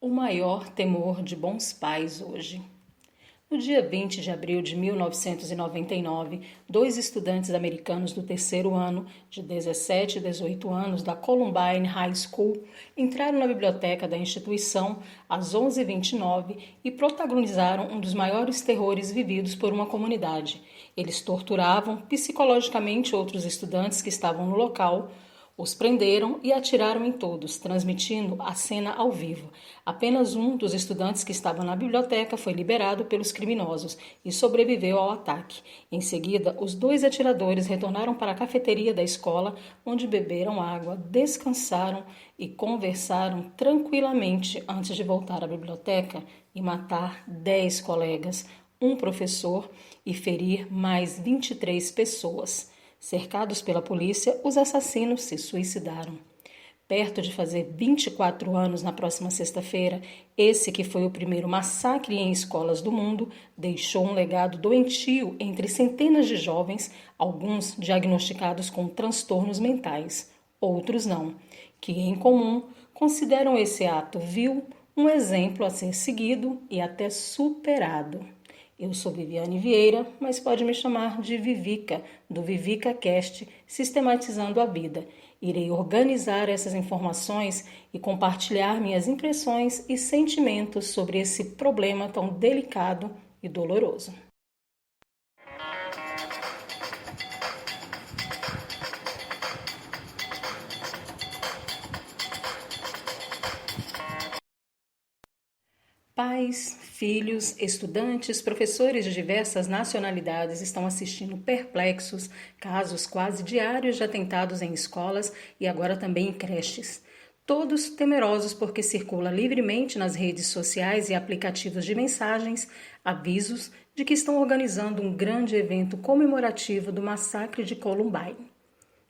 O maior temor de bons pais hoje. No dia 20 de abril de 1999, dois estudantes americanos do terceiro ano, de 17 e 18 anos, da Columbine High School, entraram na biblioteca da instituição às 11h29 e protagonizaram um dos maiores terrores vividos por uma comunidade. Eles torturavam psicologicamente outros estudantes que estavam no local, os prenderam e atiraram em todos, transmitindo a cena ao vivo. Apenas um dos estudantes que estava na biblioteca foi liberado pelos criminosos e sobreviveu ao ataque. Em seguida, os dois atiradores retornaram para a cafeteria da escola, onde beberam água, descansaram e conversaram tranquilamente antes de voltar à biblioteca e matar 10 colegas, um professor e ferir mais 23 pessoas. Cercados pela polícia, os assassinos se suicidaram. Perto de fazer 24 anos na próxima sexta-feira, esse que foi o primeiro massacre em escolas do mundo deixou um legado doentio entre centenas de jovens, alguns diagnosticados com transtornos mentais, outros não, que em comum consideram esse ato vil um exemplo a ser seguido e até superado. Eu sou Viviane Vieira, mas pode me chamar de Vivica, do Vivica Cast, Sistematizando a Vida. Irei organizar essas informações e compartilhar minhas impressões e sentimentos sobre esse problema tão delicado e doloroso. Pais, filhos, estudantes, professores de diversas nacionalidades estão assistindo perplexos casos quase diários de atentados em escolas e agora também em creches. Todos temerosos porque circula livremente nas redes sociais e aplicativos de mensagens avisos de que estão organizando um grande evento comemorativo do massacre de Columbine.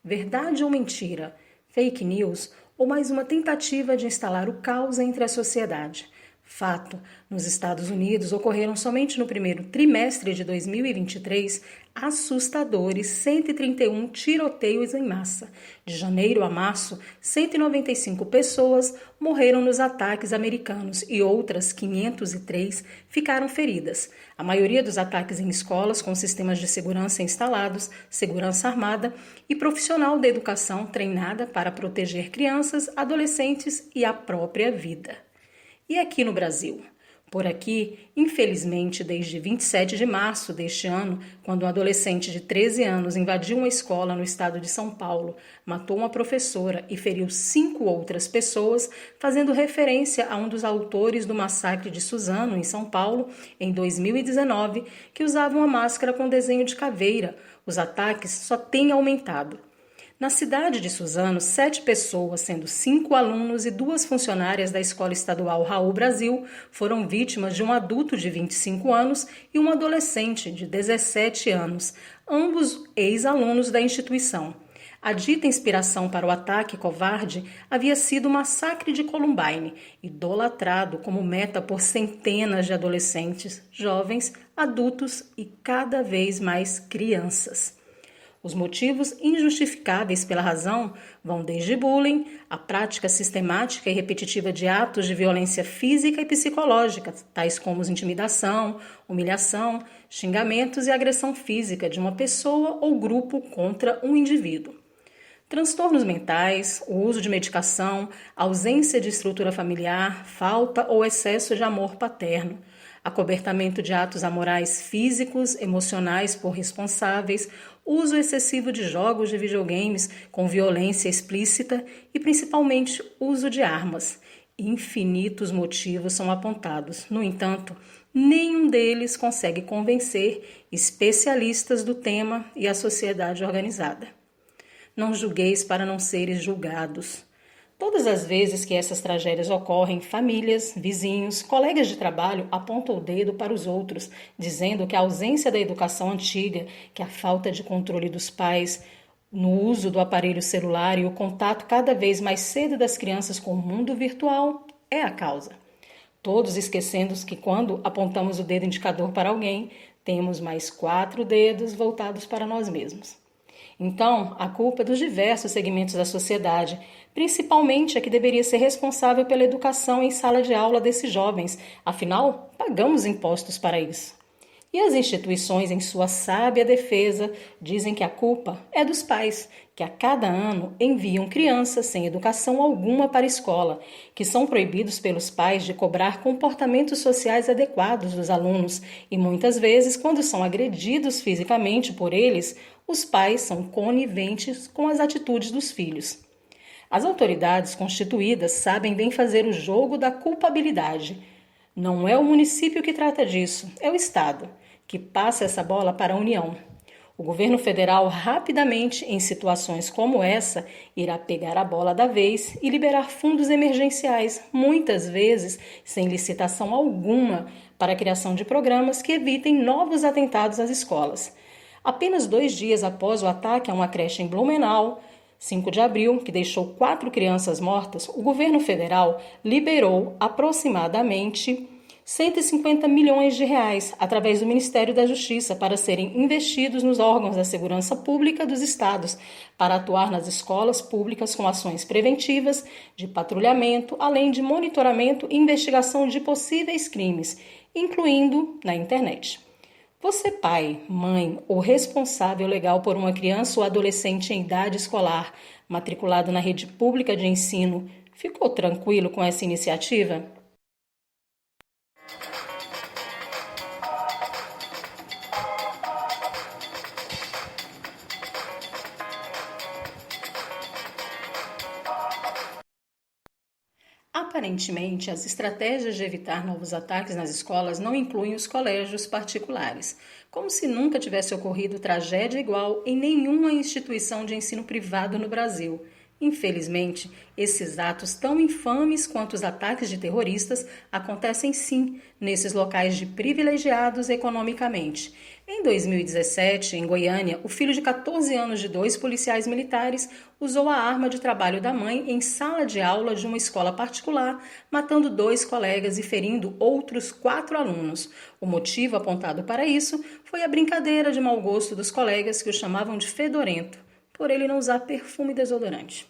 Verdade ou mentira? Fake news ou mais uma tentativa de instalar o caos entre a sociedade? Fato, nos Estados Unidos ocorreram somente no primeiro trimestre de 2023 assustadores 131 tiroteios em massa. De janeiro a março, 195 pessoas morreram nos ataques americanos e outras 503 ficaram feridas. A maioria dos ataques em escolas com sistemas de segurança instalados, segurança armada e profissional da educação treinada para proteger crianças, adolescentes e a própria vida. E aqui no Brasil? Por aqui, infelizmente, desde 27 de março deste ano, quando um adolescente de 13 anos invadiu uma escola no estado de São Paulo, matou uma professora e feriu 5 outras pessoas, fazendo referência a um dos autores do massacre de Suzano, em São Paulo, em 2019, que usava uma máscara com desenho de caveira. Os ataques só têm aumentado. Na cidade de Suzano, 7 pessoas, sendo 5 alunos e 2 funcionárias da Escola Estadual Raul Brasil, foram vítimas de um adulto de 25 anos e um adolescente de 17 anos, ambos ex-alunos da instituição. A dita inspiração para o ataque covarde havia sido o massacre de Columbine, idolatrado como meta por centenas de adolescentes, jovens, adultos e cada vez mais crianças. Os motivos injustificáveis pela razão vão desde bullying, a prática sistemática e repetitiva de atos de violência física e psicológica, tais como intimidação, humilhação, xingamentos e agressão física de uma pessoa ou grupo contra um indivíduo. Transtornos mentais, o uso de medicação, ausência de estrutura familiar, falta ou excesso de amor paterno, acobertamento de atos amorais físicos, emocionais por responsáveis, uso excessivo de jogos de videogames com violência explícita e principalmente uso de armas. Infinitos motivos são apontados. No entanto, nenhum deles consegue convencer especialistas do tema e a sociedade organizada. Não julgueis para não seres julgados. Todas as vezes que essas tragédias ocorrem, famílias, vizinhos, colegas de trabalho apontam o dedo para os outros, dizendo que a ausência da educação antiga, que a falta de controle dos pais no uso do aparelho celular e o contato cada vez mais cedo das crianças com o mundo virtual é a causa. Todos esquecendo que quando apontamos o dedo indicador para alguém, temos mais 4 dedos voltados para nós mesmos. Então, a culpa é dos diversos segmentos da sociedade, principalmente a que deveria ser responsável pela educação em sala de aula desses jovens. Afinal, pagamos impostos para isso. E as instituições, em sua sábia defesa, dizem que a culpa é dos pais, que a cada ano enviam crianças sem educação alguma para a escola, que são proibidos pelos pais de cobrar comportamentos sociais adequados dos alunos e muitas vezes, quando são agredidos fisicamente por eles, os pais são coniventes com as atitudes dos filhos. As autoridades constituídas sabem bem fazer o jogo da culpabilidade. Não é o município que trata disso, é o Estado, que passa essa bola para a União. O governo federal, rapidamente, em situações como essa, irá pegar a bola da vez e liberar fundos emergenciais, muitas vezes sem licitação alguma, para a criação de programas que evitem novos atentados às escolas. Apenas 2 dias após o ataque a uma creche em Blumenau, 5 de abril, que deixou 4 crianças mortas, o governo federal liberou aproximadamente 150 milhões de reais através do Ministério da Justiça para serem investidos nos órgãos da segurança pública dos estados, para atuar nas escolas públicas com ações preventivas, de patrulhamento, além de monitoramento e investigação de possíveis crimes, incluindo na internet. Você, pai, mãe ou responsável legal por uma criança ou adolescente em idade escolar matriculado na rede pública de ensino, ficou tranquilo com essa iniciativa? Aparentemente, as estratégias de evitar novos ataques nas escolas não incluem os colégios particulares, como se nunca tivesse ocorrido tragédia igual em nenhuma instituição de ensino privado no Brasil. Infelizmente, esses atos tão infames quanto os ataques de terroristas acontecem sim nesses locais de privilegiados economicamente. Em 2017, em Goiânia, o filho de 14 anos de 2 policiais militares usou a arma de trabalho da mãe em sala de aula de uma escola particular, matando 2 colegas e ferindo outros 4 alunos. O motivo apontado para isso foi a brincadeira de mau gosto dos colegas que o chamavam de fedorento, por ele não usar perfume e desodorante.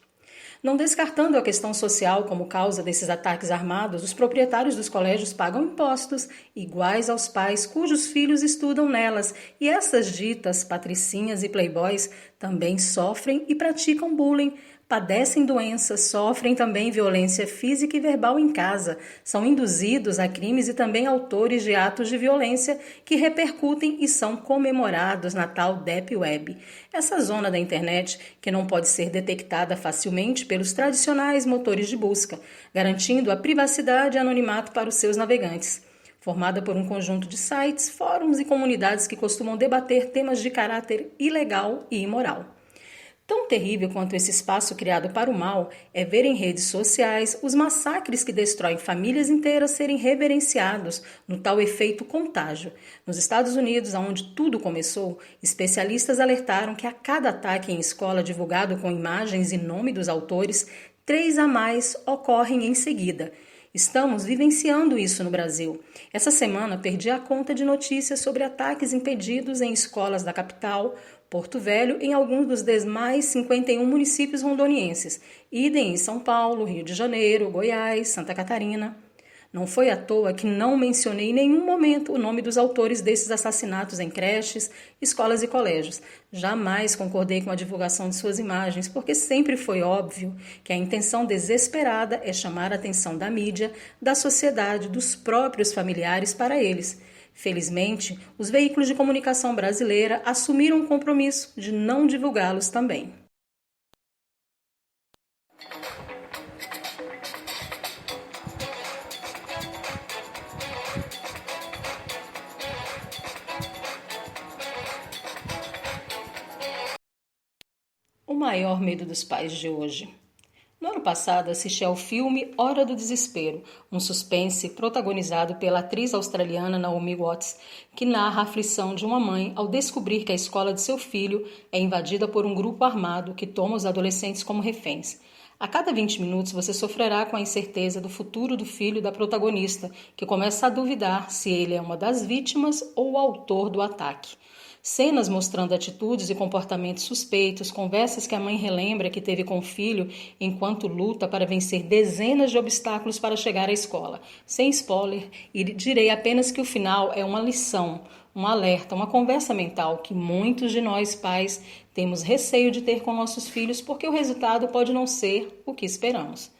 Não descartando a questão social como causa desses ataques armados, os proprietários dos colégios pagam impostos iguais aos pais cujos filhos estudam nelas, e essas ditas patricinhas e playboys também sofrem e praticam bullying, padecem doenças, sofrem também violência física e verbal em casa, são induzidos a crimes e também autores de atos de violência que repercutem e são comemorados na tal Deep Web. Essa zona da internet que não pode ser detectada facilmente pelos tradicionais motores de busca, garantindo a privacidade e anonimato para os seus navegantes. Formada por um conjunto de sites, fóruns e comunidades que costumam debater temas de caráter ilegal e imoral. Tão terrível quanto esse espaço criado para o mal é ver em redes sociais os massacres que destroem famílias inteiras serem reverenciados no tal efeito contágio. Nos Estados Unidos, onde tudo começou, especialistas alertaram que a cada ataque em escola divulgado com imagens e nome dos autores, 3 a mais ocorrem em seguida. Estamos vivenciando isso no Brasil. Essa semana perdi a conta de notícias sobre ataques impedidos em escolas da capital, Porto Velho, em alguns dos demais 51 municípios rondonienses, idem em São Paulo, Rio de Janeiro, Goiás, Santa Catarina. Não foi à toa que não mencionei em nenhum momento o nome dos autores desses assassinatos em creches, escolas e colégios. Jamais concordei com a divulgação de suas imagens, porque sempre foi óbvio que a intenção desesperada é chamar a atenção da mídia, da sociedade, dos próprios familiares para eles. Felizmente, os veículos de comunicação brasileira assumiram o compromisso de não divulgá-los também. O maior medo dos pais de hoje. No ano passado, assisti ao filme Hora do Desespero, um suspense protagonizado pela atriz australiana Naomi Watts, que narra a aflição de uma mãe ao descobrir que a escola de seu filho é invadida por um grupo armado que toma os adolescentes como reféns. A cada 20 minutos você sofrerá com a incerteza do futuro do filho da protagonista, que começa a duvidar se ele é uma das vítimas ou o autor do ataque. Cenas mostrando atitudes e comportamentos suspeitos, conversas que a mãe relembra que teve com o filho enquanto luta para vencer dezenas de obstáculos para chegar à escola. Sem spoiler, e direi apenas que o final é uma lição, um alerta, uma conversa mental que muitos de nós pais temos receio de ter com nossos filhos porque o resultado pode não ser o que esperamos.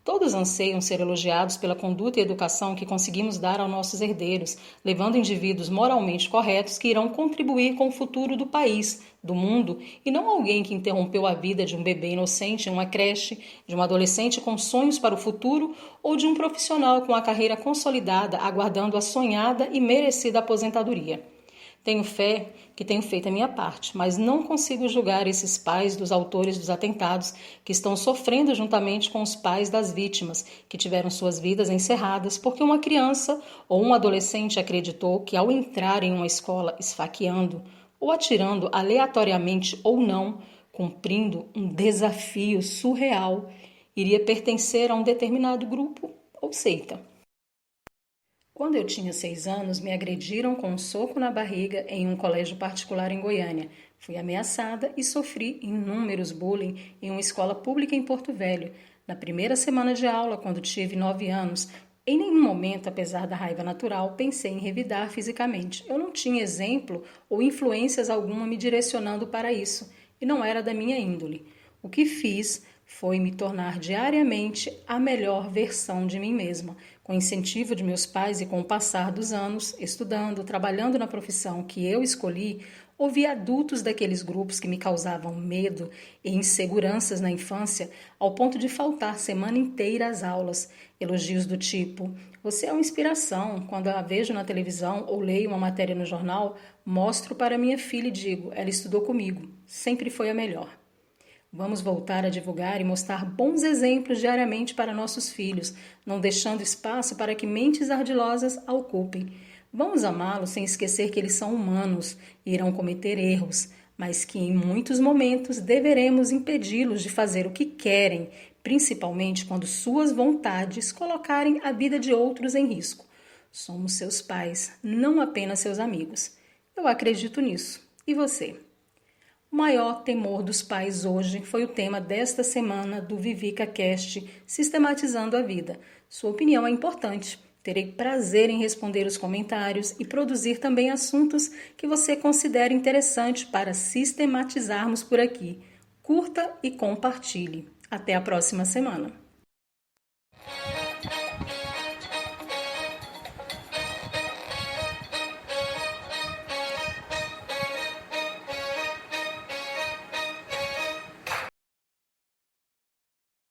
Todos anseiam ser elogiados pela conduta e educação que conseguimos dar aos nossos herdeiros, levando indivíduos moralmente corretos que irão contribuir com o futuro do país, do mundo, e não alguém que interrompeu a vida de um bebê inocente em uma creche, de um adolescente com sonhos para o futuro ou de um profissional com a carreira consolidada aguardando a sonhada e merecida aposentadoria. Tenho fé que tenho feito a minha parte, mas não consigo julgar esses pais dos autores dos atentados que estão sofrendo juntamente com os pais das vítimas que tiveram suas vidas encerradas porque uma criança ou um adolescente acreditou que ao entrar em uma escola esfaqueando ou atirando aleatoriamente ou não, cumprindo um desafio surreal, iria pertencer a um determinado grupo ou seita. Quando eu tinha 6 anos, me agrediram com um soco na barriga em um colégio particular em Goiânia. Fui ameaçada e sofri inúmeros bullying em uma escola pública em Porto Velho. Na primeira semana de aula, quando tive 9 anos, em nenhum momento, apesar da raiva natural, pensei em revidar fisicamente. Eu não tinha exemplo ou influências alguma me direcionando para isso, e não era da minha índole. O que fiz foi me tornar diariamente a melhor versão de mim mesma, com o incentivo de meus pais e com o passar dos anos, estudando, trabalhando na profissão que eu escolhi, ouvi adultos daqueles grupos que me causavam medo e inseguranças na infância, ao ponto de faltar semana inteira às aulas, elogios do tipo: "Você é uma inspiração. Quando a vejo na televisão ou leio uma matéria no jornal, mostro para minha filha e digo: ela estudou comigo, sempre foi a melhor." Vamos voltar a divulgar e mostrar bons exemplos diariamente para nossos filhos, não deixando espaço para que mentes ardilosas a ocupem. Vamos amá-los sem esquecer que eles são humanos e irão cometer erros, mas que em muitos momentos deveremos impedi-los de fazer o que querem, principalmente quando suas vontades colocarem a vida de outros em risco. Somos seus pais, não apenas seus amigos. Eu acredito nisso. E você? O maior temor dos pais hoje foi o tema desta semana do Vivica Cast, Sistematizando a Vida. Sua opinião é importante. Terei prazer em responder os comentários e produzir também assuntos que você considere interessante para sistematizarmos por aqui. Curta e compartilhe. Até a próxima semana.